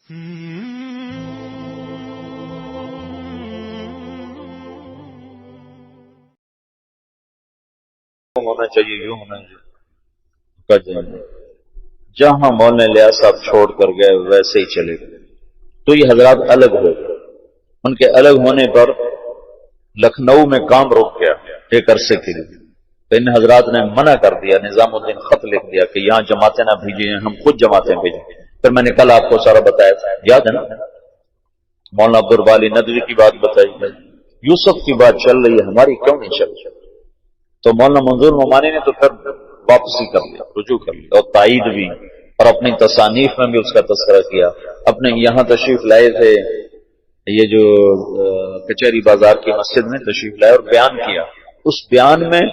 ہونا چاہیے، یوں ہونا چاہیے، جہاں مولانا الیاس صاحب چھوڑ کر گئے ویسے ہی چلے گئے۔ تو یہ حضرات الگ ہو گئے، ان کے الگ ہونے پر لکھنؤ میں کام رک گیا ایک عرصے کے لیے، تو ان حضرات نے منع کر دیا، نظام الدین خط لکھ دیا کہ یہاں جماعتیں نہ بھیجیں، ہم خود جماعتیں بھیجیں۔ پھر میں نے کل آپ کو سارا بتایا تھا، یاد ہے نا، مولانا عبدالباری ندوی کی بات بتائی ہے، یوسف کی بات چل رہی ہے، ہماری کیوں نہیں چل رہی؟ تو مولانا منظور ممانی نے تو پھر واپسی کر لیا، رجوع کر لیا، اور تائید بھی، اور اپنی تصانیف میں بھی اس کا تذکرہ کیا۔ اپنے یہاں تشریف لائے تھے، یہ جو کچہری بازار کی مسجد میں تشریف لائے اور بیان کیا، اس بیان میں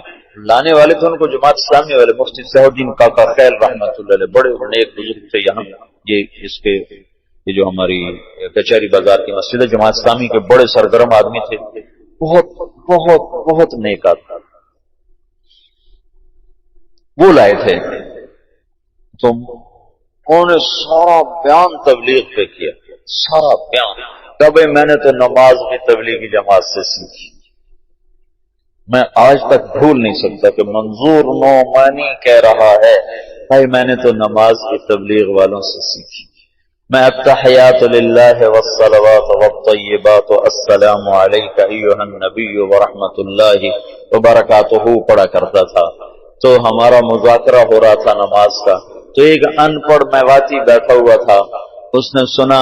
لانے والے تھے ان کو جماعت اسلامی والے مفتی صحیح الدین کاکا خیل رحمۃ اللہ علیہ، بڑے نیک بزرگ تھے یہاں، یہ جو ہماری کچہری بازار کی مسجد ہے، جماعت اسلامی کے بڑے سرگرم آدمی تھے، بہت بہت بہت نیک آدمی، وہ لائے تھے۔ تو انہوں نے سارا بیان تبلیغ پہ کیا، سارا بیان، کہ بھائی میں نے تو نماز بھی تبلیغی جماعت سے سیکھی، میں آج تک بھول نہیں سکتا کہ منظور نعمانی کہہ رہا ہے بھائی میں نے تو نماز بھی تبلیغ والوں سے سیکھی، میں التحیات للہ والصلوات والطیبات السلام علیک ایھا النبی ورحمۃ اللہ وبرکاتہ پڑھا کرتا تھا۔ تو ہمارا مذاکرہ ہو رہا تھا نماز کا، تو ایک ان پڑھ میواتی بیٹھا ہوا تھا، اس نے سنا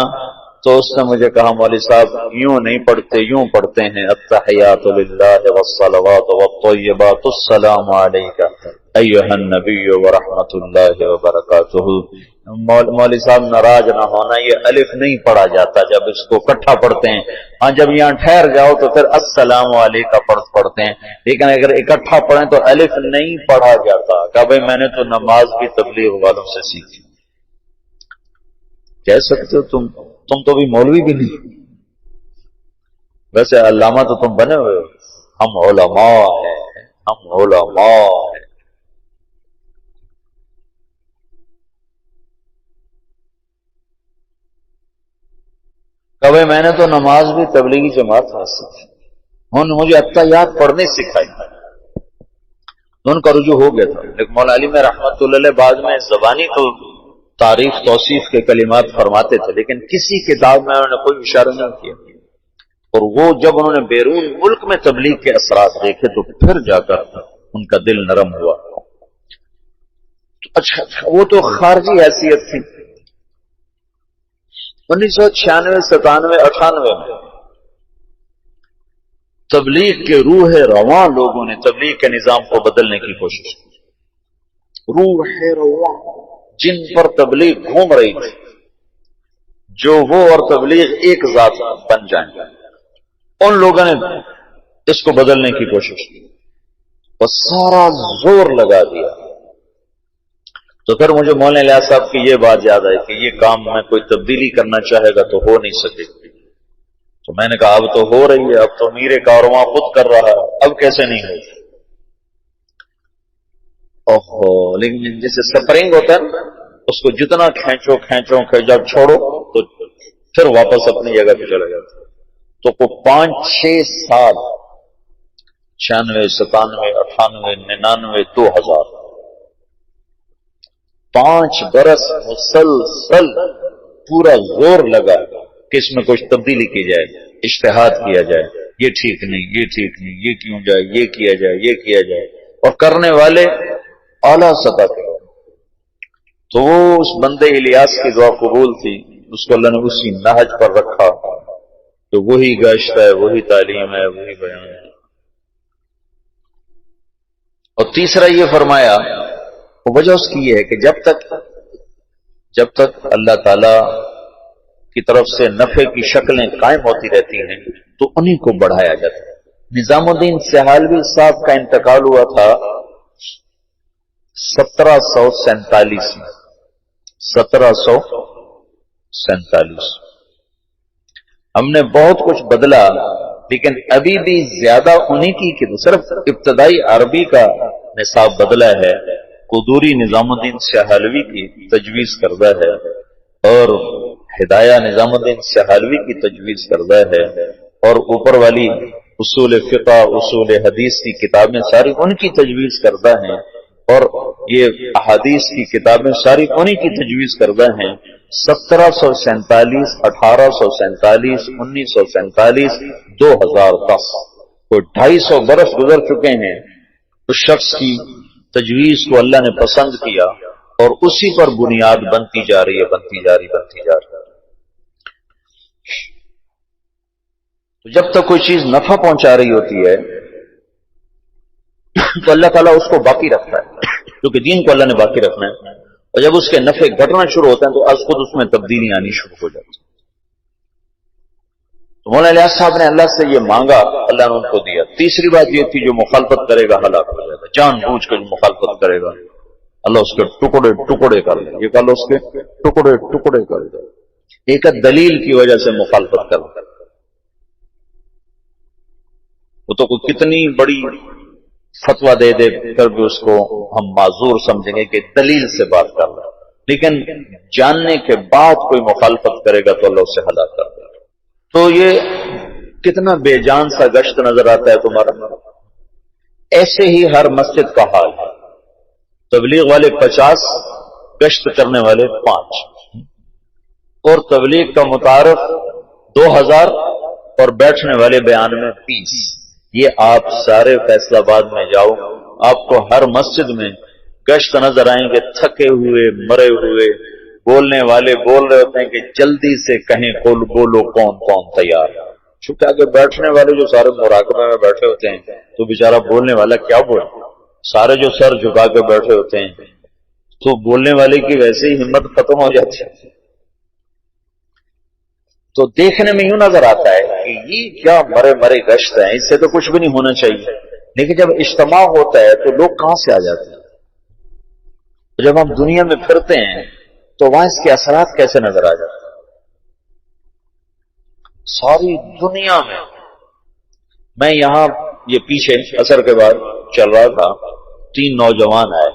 تو اس نے مجھے کہا مولوی صاحب یوں نہیں پڑھتے، یوں پڑھتے ہیں، التحیات للہ والصلوات والطیبات السلام علیک ایھا النبی ورحمۃ اللہ وبرکاتہ۔ مولوی صاحب ناراض نہ ہونا، یہ الف نہیں پڑھا جاتا جب اس کو اکٹھا پڑھتے ہیں، ہاں جب یہاں ٹھہر جاؤ تو پھر السلام علیکم پڑھتے ہیں، لیکن اگر اکٹھا پڑھیں تو الف نہیں پڑھا جاتا۔ کہ بھائی میں نے تو نماز بھی تبلیغ والوں سے سیکھی۔ کہہ سکتے ہو تم تو بھی مولوی بھی نہیں، ویسے علامہ تو تم بنے ہوئے ہو، ہم علماء ہیں، ہم علماء ہیں۔ کہ بھائی میں نے تو نماز بھی تبلیغی جماعت سے سیکھی، انہوں نے مجھے التحیات پڑھنے سکھائی، ان کا رجوع ہو گیا تھا۔ لیکن مولانا علی میں رحمت اللہ علیہ بعد میں زبانی تو تعریف توصیف کے کلمات فرماتے تھے، لیکن کسی کتاب میں انہوں نے کوئی اشارہ نہیں کیا، اور وہ جب انہوں نے بیرون ملک میں تبلیغ کے اثرات دیکھے تو پھر جا کر ان کا دل نرم ہوا۔ اچھا وہ تو خارجی حیثیت تھی، 1996 97 98 میں تبلیغ کے روح رواں لوگوں نے تبلیغ کے نظام کو بدلنے کی کوشش کی، روح رواں جن پر تبلیغ گھوم رہی تھی، جو وہ اور تبلیغ ایک ذات بن جائیں، ان لوگوں نے اس کو بدلنے کی کوشش کی اور سارا زور لگا دیا۔ تو پھر مجھے مولانا الیاس صاحب کی یہ بات یاد آئی کہ یہ کام میں کوئی تبدیلی کرنا چاہے گا تو ہو نہیں سکے، تو میں نے کہا اب تو ہو رہی ہے، اب تو میر کارواں خود کر رہا ہے، اب کیسے نہیں ہوگی؟ اوہو، لیکن جیسے سپرنگ ہوتا ہے اس کو جتنا کھینچو جب چھوڑو تو پھر واپس اپنی جگہ پہ چلا جاتا۔ تو کو 5-6 سال 96 97 98 99 2000 5 برس مسلسل پورا زور لگا کہ اس میں کچھ تبدیلی کی جائے، اجتہاد کیا جائے، یہ ٹھیک نہیں، یہ ٹھیک نہیں، یہ کیوں جائے، یہ کیا جائے، یہ کیا جائے، اور کرنے والے اعلیٰ سطح کے۔ تو وہ اس بندے الیاس کی دعا قبول تھی، اس کو اللہ نے اسی نہج پر رکھا، تو وہی گشت ہے، وہی تعلیم ہے، وہی بیان ہے۔ اور تیسرا یہ فرمایا، وجہ اس کی یہ ہے کہ جب تک اللہ تعالی کی طرف سے نفع کی شکلیں قائم ہوتی رہتی ہیں تو انہی کو بڑھایا جاتا ہے۔ نظام الدین سہالوی صاحب کا انتقال ہوا تھا 1747 میں، 1747۔ ہم نے بہت کچھ بدلا، لیکن ابھی بھی زیادہ انہی کی کہ صرف ابتدائی عربی کا نصاب بدلا ہے، قدوری نظام الدین سہالوی کی تجویز کردہ ہے، اور ہدایہ نظام الدین سہالوی کی تجویز کردہ ہے، اور اوپر والی اصول فقہ، اصول حدیث کی کتابیں ساری ان کی تجویز کردہ ہیں، اور یہ احادیث کی کتابیں ساری انہی کی تجویز کردہ ہیں۔ 1747، 1847، 1947، 2010، کوئی 250 برس گزر چکے ہیں۔ اس شخص کی تجویز کو اللہ نے پسند کیا اور اسی پر بنیاد بنتی جا رہی ہے، بنتی جا رہی ہے۔ تو جب تک کوئی چیز نفع پہنچا رہی ہوتی ہے تو اللہ تعالیٰ اس کو باقی رکھتا ہے، کیونکہ دین کو اللہ نے باقی رکھنا ہے، اور جب اس کے نفع گھٹنا شروع ہوتے ہیں تو از خود اس میں تبدیلی آنی شروع ہو جاتی ہے۔ تو مولانا الیاس صاحب نے اللہ سے یہ مانگا، اللہ نے ان کو دیا۔ تیسری بات یہ تھی جو مخالفت کرے گا ہلاک ہو جائے گا، جان بوجھ کے جو مخالفت کرے گا اللہ اس کے ٹکڑے ٹکڑے کر دے، یہ کہا اس کے ٹکڑے ٹکڑے کر دے۔ ایک دلیل کی وجہ سے مخالفت کر دے، وہ تو کوئی کتنی بڑی فتویٰ دے دے کر بھی اس کو ہم معذور سمجھیں گے کہ دلیل سے بات کر رہا ہے، لیکن جاننے کے بعد کوئی مخالفت کرے گا تو اللہ اسے ہلاک کر دے۔ تو یہ کتنا بے جان سا گشت نظر آتا ہے تمہارا۔ ایسے ہی ہر مسجد کا حال ہے، تبلیغ والے 50، گشت کرنے والے 5، اور تبلیغ کا متعارف 2000 اور بیٹھنے والے بیان میں 30۔ یہ آپ سارے فیصلہ آباد میں جاؤ، آپ کو ہر مسجد میں گشت نظر آئیں گے، تھکے ہوئے، مرے ہوئے، بولنے والے بول رہے ہوتے ہیں کہ جلدی سے کہیں بولو کون کون تیار۔ چونکہ آگے بیٹھنے والے جو سارے مراقبہ میں بیٹھے ہوتے ہیں تو بیچارہ بولنے والا کیا بولے، سارے جو سر جھکا کے بیٹھے ہوتے ہیں تو بولنے والے کی ویسے ہی ہمت ختم ہو جاتی ہے۔ تو دیکھنے میں یوں نظر آتا ہے کہ یہ کیا مرے مرے گشت ہیں، اس سے تو کچھ بھی نہیں ہونا چاہیے، لیکن جب اجتماع ہوتا ہے تو لوگ کہاں سے آ جاتے ہیں۔ جب ہم دنیا میں پھرتے ہیں تو وہاں اس کے اثرات کیسے نظر آ جاتے ہیں۔ ساری دنیا میں یہاں یہ پیچھے عصر کے بعد چل رہا تھا، 3 نوجوان آئے،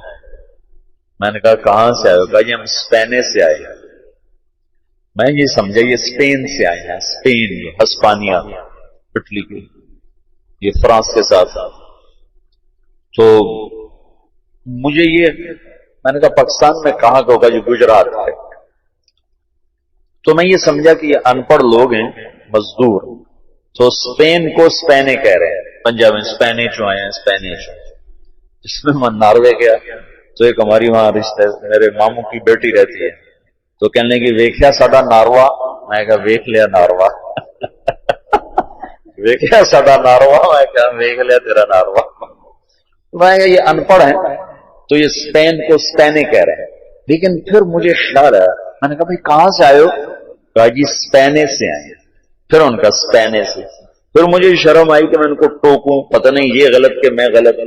میں نے کہا کہاں سے آئے ہو؟ کہا جی ہم اسپین سے آئے ہیں۔ میں یہ سمجھا یہ اسپین سے آئے ہیں، اسپین، یہ ہسپانیہ، اٹلی کی، یہ فرانس کے ساتھ۔ تو مجھے میں نے کہا پاکستان میں کہاں کا ہوگا؟ جو گجرات ہے۔ تو میں یہ سمجھا کہ یہ ان پڑھ لوگ ہیں، مزدور، تو اسپین کو اسپینے کہہ رہے ہیں، پنجاب میں اسپینے جو آئے ہیں، اسپینے جو۔ اس میں میں ناروے گیا تو ایک ہماری وہاں رشتے میرے ماموں کی بیٹی رہتی ہے، تو کہنے لگی ویکھیا ساڈا ناروا۔ میں کہا ویکھ لیا ناروا۔ ویکھیا ساڈا ناروا، میں کہا ویکھ لیا تیرا ناروا۔ میں کہا یہ ان پڑھ ہیں تو یہ اسپین کو اسپینے کہہ رہے ہیں، لیکن پھر مجھے خیال آیا، میں نے کہا بھائی کہاں سے آئے ہو؟ کہا جی اسپینے سے آئے ہیں۔ پھر ان کا اسپینے سے، پھر مجھے شرم آئی کہ میں ان کو ٹوکوں، پتہ نہیں یہ غلط کہ میں غلط۔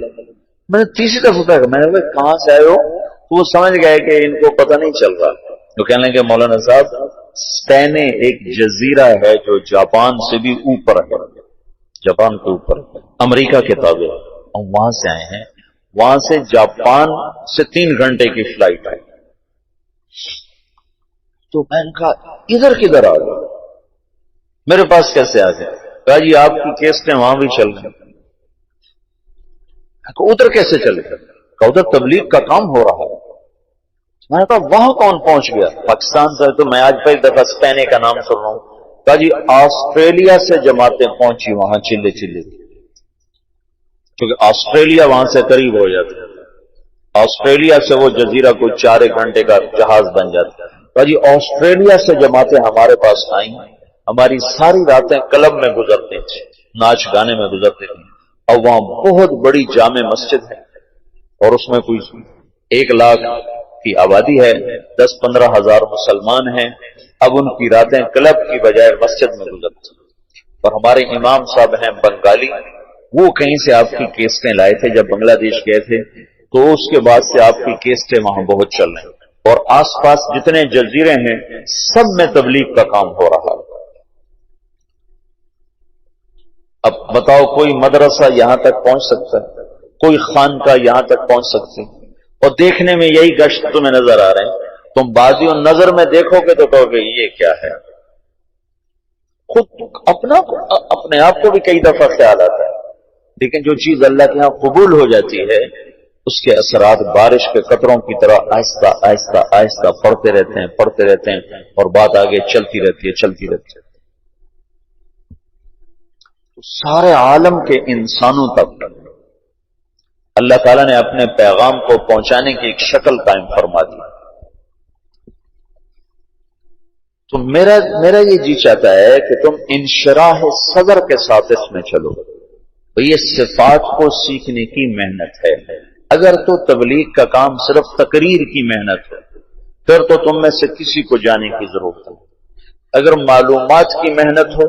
میں نے تیسری دفعہ کہا، میں نے کہا کہاں سے آئے ہو؟ تو وہ سمجھ گئے کہ ان کو پتہ نہیں چل رہا۔ تو کہنے لگے مولانا صاحب اسپینے ایک جزیرہ ہے جو جاپان سے بھی اوپر ہے، جاپان کے اوپر، امریکہ کے تابع، ہم وہاں سے آئے ہیں۔ وہاں سے جاپان سے 3 گھنٹے کی فلائٹ ہے۔ تو میں نے کہا ادھر کدھر آ گئے، میرے پاس کیسے آ گئے؟ کہا جی آپ کی کیسٹیں وہاں بھی چل رہی ہیں۔ ادھر کیسے چلے؟ کہا ادھر تبلیغ کا کام ہو رہا ہے۔ میں نے کہا وہاں کون پہنچ گیا؟ پاکستان سے تو میں آج پہلی دفعہ اسپینے کا نام سن رہا ہوں۔ کہا جی آسٹریلیا سے جماعتیں پہنچی وہاں چلے چلے، کیونکہ آسٹریلیا وہاں سے قریب ہو جاتا ہے، آسٹریلیا سے وہ جزیرہ کوئی 4 گھنٹے کا جہاز بن جاتا ہے۔ کہا جی آسٹریلیا سے جماعتیں ہمارے پاس آئیں، ہماری ساری راتیں کلب میں گزرتی تھی، ناچ گانے میں گزرتی تھی، اور وہاں بہت بڑی جامع مسجد ہے اور اس میں کوئی 1 لاکھ کی آبادی ہے، 10-15 ہزار مسلمان ہیں۔ اب ان کی راتیں کلب کی بجائے مسجد میں گزرتی، اور ہمارے امام صاحب ہیں بنگالی، وہ کہیں سے آپ کی کیسٹیں لائے تھے جب بنگلہ دیش گئے تھے، تو اس کے بعد سے آپ کی کیسٹیں وہاں بہت چل رہی ہیں، اور آس پاس جتنے جزیرے ہیں سب میں تبلیغ کا کام ہو رہا ہے۔ اب بتاؤ کوئی مدرسہ یہاں تک پہنچ سکتا ہے، کوئی خانقاہ یہاں تک پہنچ سکتی، اور دیکھنے میں یہی گشت تمہیں نظر آ رہے ہیں، تم بازی و نظر میں دیکھو گے تو کہو گے یہ کیا ہے. خود اپنے آپ کو بھی کئی دفعہ خیال آتا ہے، لیکن جو چیز اللہ کے ہاں قبول ہو جاتی ہے اس کے اثرات بارش کے قطروں کی طرح آہستہ آہستہ آہستہ پڑتے رہتے ہیں اور بات آگے چلتی رہتی ہے. سارے عالم کے انسانوں تک اللہ تعالیٰ نے اپنے پیغام کو پہنچانے کی ایک شکل قائم فرما دی. تو میرا یہ جی چاہتا ہے کہ تم انشراح صدر کے ساتھ اس میں چلو. تو یہ صفات کو سیکھنے کی محنت ہے. اگر تو تبلیغ کا کام صرف تقریر کی محنت ہے پھر تو تم میں سے کسی کو جانے کی ضرورت نہیں. اگر معلومات کی محنت ہو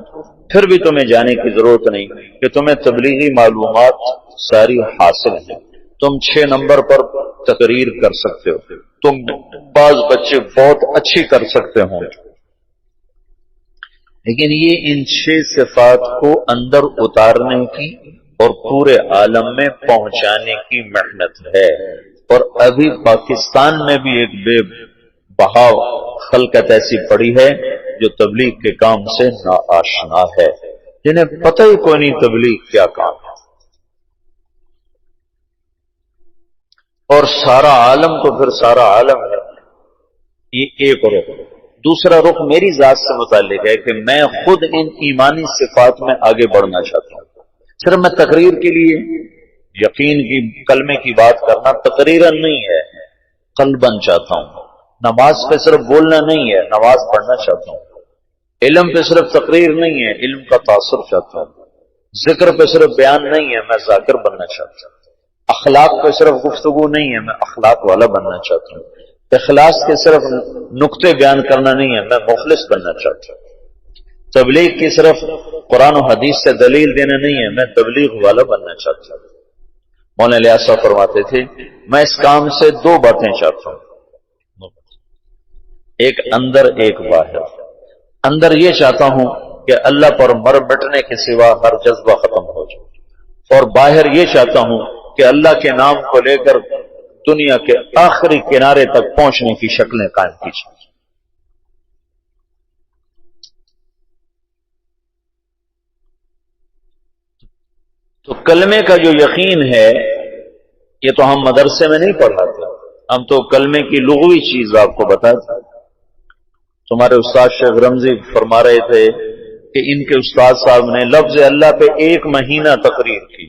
پھر بھی تمہیں جانے کی ضرورت نہیں کہ تمہیں تبلیغی معلومات ساری حاصل ہیں. تم 6 نمبر پر تقریر کر سکتے ہو، تم بعض بچے بہت اچھی کر سکتے ہوں، لیکن یہ ان 6 صفات کو اندر اتارنے کی اور پورے عالم میں پہنچانے کی محنت ہے. اور ابھی پاکستان میں بھی ایک بے بہاؤ خلقت ایسی پڑی ہے جو تبلیغ کے کام سے ناآشنا ہے، جنہیں پتہ ہی کوئی نہیں تبلیغ کیا کام ہے. اور سارا عالم تو پھر سارا عالم ہے. یہ ایک رخ. دوسرا رخ میری ذات سے متعلق ہے کہ میں خود ان ایمانی صفات میں آگے بڑھنا چاہتا ہوں. صرف میں تقریر کے لیے یقین کی کلمے کی بات کرنا تقریرن نہیں ہے، قلباً چاہتا ہوں. نماز پہ صرف بولنا نہیں ہے، نماز پڑھنا چاہتا ہوں. علم پہ صرف تقریر نہیں ہے، علم کا تاثر چاہتا ہوں. ذکر پہ صرف بیان نہیں ہے، میں ذاکر بننا چاہتا ہوں. اخلاق پہ صرف گفتگو نہیں ہے، میں اخلاق والا بننا چاہتا ہوں. اخلاص کے صرف نقطے بیان کرنا نہیں ہے، میں مخلص بننا چاہتا ہوں. تبلیغ کی صرف قرآن و حدیث سے دلیل دینا نہیں ہے، میں تبلیغ والا بننا چاہتا ہوں. مولانا الیاس صاحب فرماتے تھے میں اس کام سے 2 باتیں چاہتا ہوں، ایک اندر ایک باہر. اندر یہ چاہتا ہوں کہ اللہ پر مر مٹنے کے سوا ہر جذبہ ختم ہو جائے، اور باہر یہ چاہتا ہوں کہ اللہ کے نام کو لے کر دنیا کے آخری کنارے تک پہنچنے کی شکلیں قائم کی جائیں. تو کلمے کا جو یقین ہے یہ تو ہم مدرسے میں نہیں پڑھاتے، ہم تو کلمے کی لغوی چیز آپ کو بتاتے. تمہارے استاد شیخ رمزی فرما رہے تھے کہ ان کے استاد صاحب نے لفظ اللہ پہ 1 مہینہ تقریر کی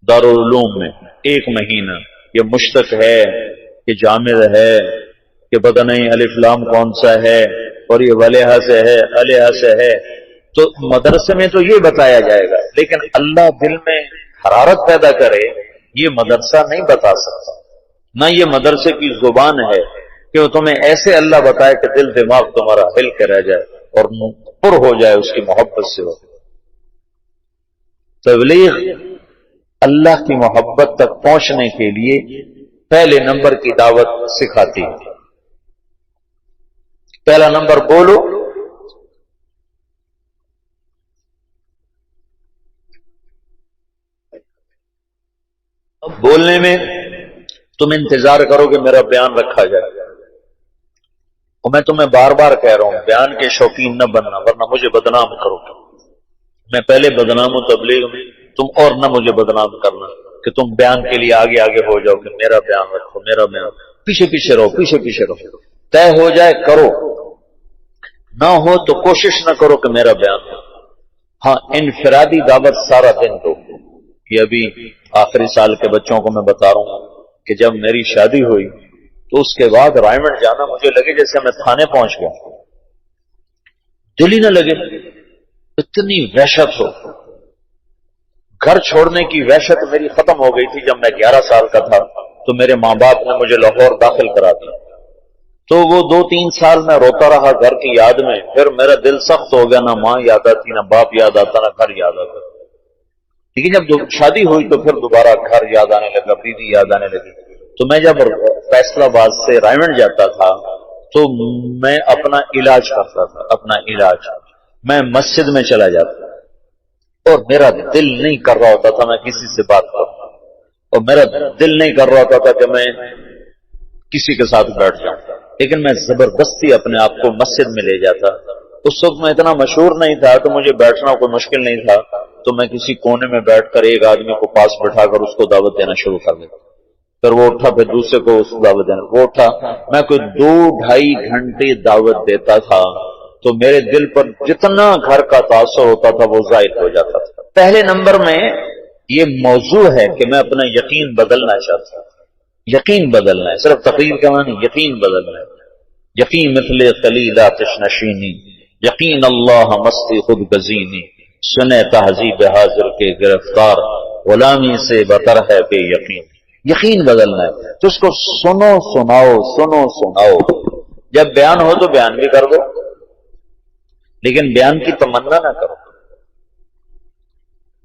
دارالعلوم میں. 1 مہینہ. یہ مشتق ہے، یہ جامد ہے، یہ پتہ نہیں الف لام کون سا ہے، اور یہ ولیحہ سے ہے، علیحہ سے ہے. تو مدرسے میں تو یہ بتایا جائے گا، لیکن اللہ دل میں حرارت پیدا کرے یہ مدرسہ نہیں بتا سکتا. نہ یہ مدرسے کی زبان ہے کہ وہ تمہیں ایسے اللہ بتائے کہ دل دماغ تمہارا ہل کے رہ جائے اور پر ہو جائے اس کی محبت سے. ہو تبلیغ اللہ کی محبت تک پہنچنے کے لیے پہلے نمبر کی دعوت سکھاتی ہے. پہلا نمبر بولو، بولنے میں تم انتظار کرو کہ میرا بیان رکھا جائے. اور میں تمہیں بار بار کہہ رہا ہوں بیان کے شوقین نہ بننا ورنہ مجھے بدنام کرو. میں پہلے بدنام ہوں تبلیغ میں، تم اور نہ مجھے بدنام کرنا کہ تم بیان کے لیے آگے آگے ہو جاؤ کہ میرا بیان رکھو، میرا بیان. پیچھے پیچھے رہو، پیچھے پیچھے رہو. طے ہو جائے کرو، نہ ہو تو کوشش نہ کرو کہ میرا بیان ہو. ہاں انفرادی دعوت سارا دن دو. یہ ابھی آخری سال کے بچوں کو میں بتا رہا ہوں کہ جب میری شادی ہوئی تو اس کے بعد رائمنڈ جانا مجھے لگے جیسے میں تھانے پہنچ گیا، دل ہی نہ لگے. اتنی وحشت ہو. گھر چھوڑنے کی وحشت میری ختم ہو گئی تھی جب میں 11 سال کا تھا تو میرے ماں باپ نے مجھے لاہور داخل کرا دیا. تو وہ 2-3 سال میں روتا رہا گھر کی یاد میں. پھر میرا دل سخت ہو گیا، نہ ماں یاد آتی، نہ باپ یاد آتا، نہ گھر یاد آتا. لیکن جب شادی ہوئی تو پھر دوبارہ گھر یاد آنے لگا، بیوی یاد آنے لگی. تو میں جب فیصل آباد سے رائمنڈ جاتا تھا تو میں اپنا علاج کرتا تھا. اپنا علاج میں مسجد میں چلا جاتا اور میرا دل نہیں کر رہا ہوتا تھا میں کسی سے بات کروں، اور میرا دل نہیں کر رہا ہوتا تھا کہ میں کسی کے ساتھ بیٹھ جاؤں. لیکن میں زبردستی اپنے آپ کو مسجد میں لے جاتا. اس وقت میں اتنا مشہور نہیں تھا تو مجھے بیٹھنا کوئی مشکل نہیں تھا، تو میں کسی کونے میں بیٹھ کر ایک آدمی کو پاس بٹھا کر اس کو دعوت دینا شروع کر دیتا. پھر وہ اٹھا، پھر دوسرے کو اس کو دعوت دینا، وہ اٹھا. میں کوئی 2-2.5 گھنٹے دعوت دیتا تھا تو میرے دل پر جتنا گھر کا تاثر ہوتا تھا وہ ظاہر ہو جاتا تھا. پہلے نمبر میں یہ موضوع ہے کہ میں اپنا یقین بدلنا چاہتا ہوں. یقین بدلنا ہے، صرف تقریر کا معنی یقین بدلنا ہے. یقین مثل خلیل آتش نشینی، یقین اللہ مستی خود گزینی، سنے تہذیب حاضر کے گرفتار، غلامی سے بتر ہے بے یقین. یقین بدلنا ہے تو اس کو سنو سناؤ، سنو سناؤ. جب بیان ہو تو بیان بھی کر دو، لیکن بیان کی تمنا نہ کرو،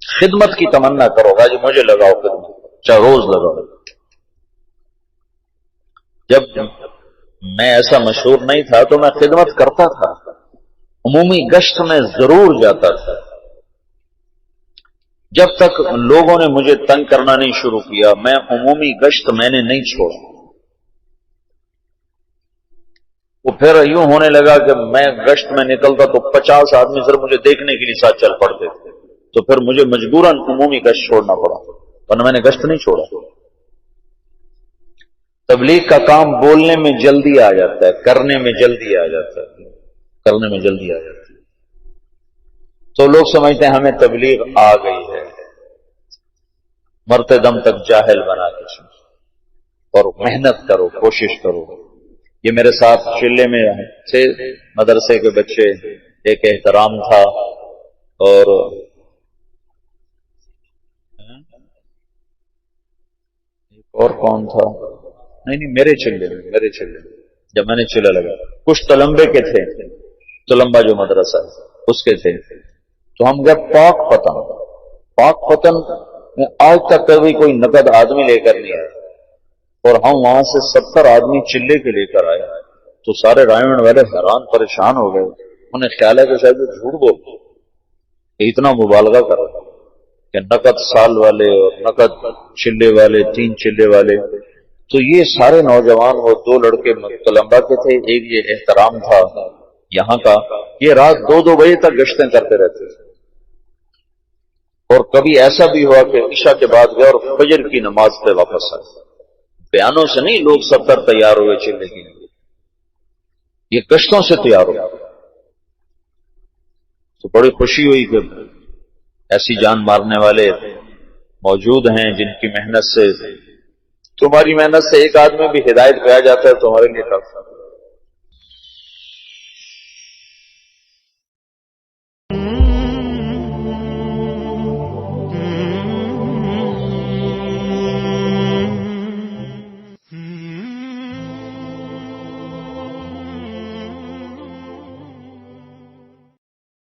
خدمت کی تمنا کرو. جی مجھے لگاؤ خدمت، چاہے روز لگاؤ. جب میں ایسا مشہور نہیں تھا تو میں خدمت کرتا تھا، عمومی گشت میں ضرور جاتا تھا. جب تک لوگوں نے مجھے تنگ کرنا نہیں شروع کیا میں عمومی گشت میں نے نہیں چھوڑا. وہ پھر یوں ہونے لگا کہ میں گشت میں نکلتا تو 50 آدمی صرف مجھے دیکھنے کے لیے ساتھ چل پڑتے تھے، تو پھر مجھے مجبوراً عمومی گشت چھوڑنا پڑا، ورنہ میں نے گشت نہیں چھوڑا. تبلیغ کا کام بولنے میں جلدی آ جاتا ہے، کرنے میں جلدی آ جاتا ہے، کرنے میں جلدی آ جاتا ہے. تو لوگ سمجھتے ہیں ہمیں تبلیغ آ گئی ہے. مرتے دم تک جاہل بنا کے اور محنت کرو، کوشش کرو. یہ میرے ساتھ چلے میں تھے مدرسے کے بچے، ایک احترام تھا اور کون تھا، نہیں میرے چلے میں جب میں نے چلے لگا. کچھ تلمبے کے تھے، تلمبا جو مدرسہ ہے اس کے تھے. تو ہم گئے پاک پتن میں آج تک کبھی کوئی نقد آدمی لے کر نہیں آیا، اور ہم وہاں سے 70 آدمی چلے کے لے کر آئے. تو سارے رائمنڈ والے حیران پریشان ہو گئے. انہیں خیال ہے کہ شاید وہ جھوٹ بول کہ اتنا مبالغہ کر رہا کہ نقد سال والے اور نقد چلے والے، 3 چلے والے. تو یہ سارے نوجوان، وہ 2 لڑکے طلبا کے تھے، ایک یہ احترام تھا یہاں کا، یہ رات 2-2 بجے تک گشتیں کرتے رہتے تھے. اور کبھی ایسا بھی ہوا کہ عشاء کے بعد گئے اور فجر کی نماز پہ واپس آئے. بیانوں سے نہیں، لوگ 70 تیار ہوئے چلنے کے لیے، یہ گشتوں سے تیار ہو. تو بڑی خوشی ہوئی کہ ایسی جان مارنے والے موجود ہیں جن کی محنت سے، تمہاری محنت سے ایک آدمی بھی ہدایت پہ آ جاتا ہے تو ہمارے لیے کافی.